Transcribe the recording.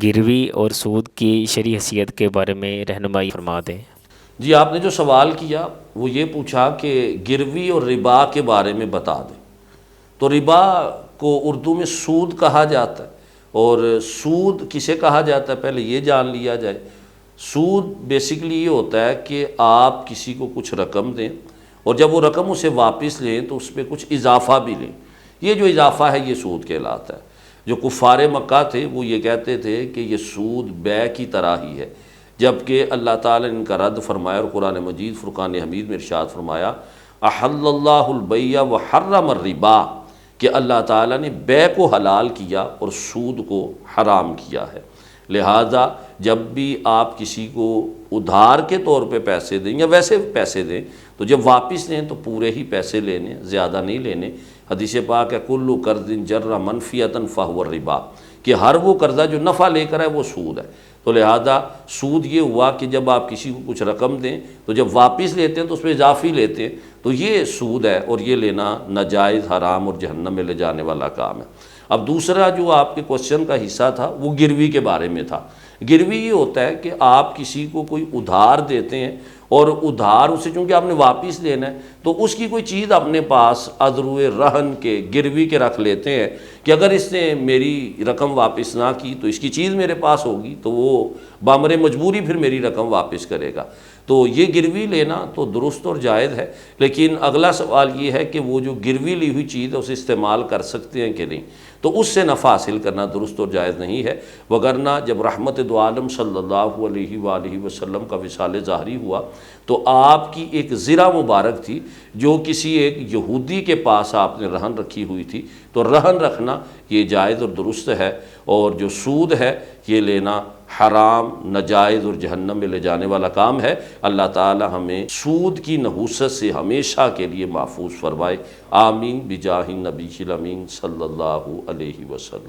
گروی اور سود کی شرعی حیثیت کے بارے میں رہنمائی فرما دیں۔ جی، آپ نے جو سوال کیا وہ یہ پوچھا کہ گروی اور ربا کے بارے میں بتا دیں۔ تو ربا کو اردو میں سود کہا جاتا ہے، اور سود کسے کہا جاتا ہے پہلے یہ جان لیا جائے۔ سود بیسیکلی یہ ہوتا ہے کہ آپ کسی کو کچھ رقم دیں اور جب وہ رقم اسے واپس لیں تو اس پہ کچھ اضافہ بھی لیں۔ یہ جو اضافہ ہے یہ سود کہلاتا ہے۔ جو کفار مکہ تھے وہ یہ کہتے تھے کہ یہ سود بیع کی طرح ہی ہے، جبکہ اللہ تعالیٰ نے ان کا رد فرمایا اور قرآن مجید فرقان حمید میں ارشاد فرمایا احل اللہ البیع وحرم الربا، کہ اللہ تعالیٰ نے بیع کو حلال کیا اور سود کو حرام کیا ہے۔ لہٰذا جب بھی آپ کسی کو ادھار کے طور پہ پیسے دیں یا ویسے پیسے دیں تو جب واپس لیں تو پورے ہی پیسے لینے، زیادہ نہیں لینے۔ حدیث پاک ہے کل قرض جر منفیۃ فہو الربا، کہ ہر وہ قرضہ جو نفع لے کر ہے وہ سود ہے۔ تو لہذا سود یہ ہوا کہ جب آپ کسی کو کچھ رقم دیں تو جب واپس لیتے ہیں تو اس پہ اضافی لیتے ہیں، تو یہ سود ہے، اور یہ لینا ناجائز، حرام اور جہنم میں لے جانے والا کام ہے۔ اب دوسرا جو آپ کے کوشچن کا حصہ تھا وہ گروی کے بارے میں تھا۔ گروی یہ ہوتا ہے کہ آپ کسی کو کوئی ادھار دیتے ہیں اور ادھار اسے چونکہ آپ نے واپس لینا ہے تو اس کی کوئی چیز اپنے پاس ادروئے رہن کے گروی کے رکھ لیتے ہیں کہ اگر اس نے میری رقم واپس نہ کی تو اس کی چیز میرے پاس ہوگی تو وہ بامر مجبوری پھر میری رقم واپس کرے گا۔ تو یہ گروی لینا تو درست اور جائز ہے، لیکن اگلا سوال یہ ہے کہ وہ جو گروی لی ہوئی چیز ہے اسے استعمال کر سکتے ہیں کہ نہیں، تو اس سے نفع حاصل کرنا درست اور جائز نہیں ہے۔ وگرنہ جب رحمت دو عالم صلی اللہ علیہ وآلہ وسلم کا وصال ظاہری ہوا تو آپ کی ایک زرہ مبارک تھی جو کسی ایک یہودی کے پاس آپ نے رہن رکھی ہوئی تھی، تو رہن رکھنا یہ جائز اور درست ہے، اور جو سود ہے یہ لینا حرام، ناجائز اور جہنم میں لے جانے والا کام ہے۔ اللہ تعالی ہمیں سود کی نحوست سے ہمیشہ کے لیے محفوظ فرمائے، آمین بجاہ النبی الامین صلی اللہ علیہ وسلم۔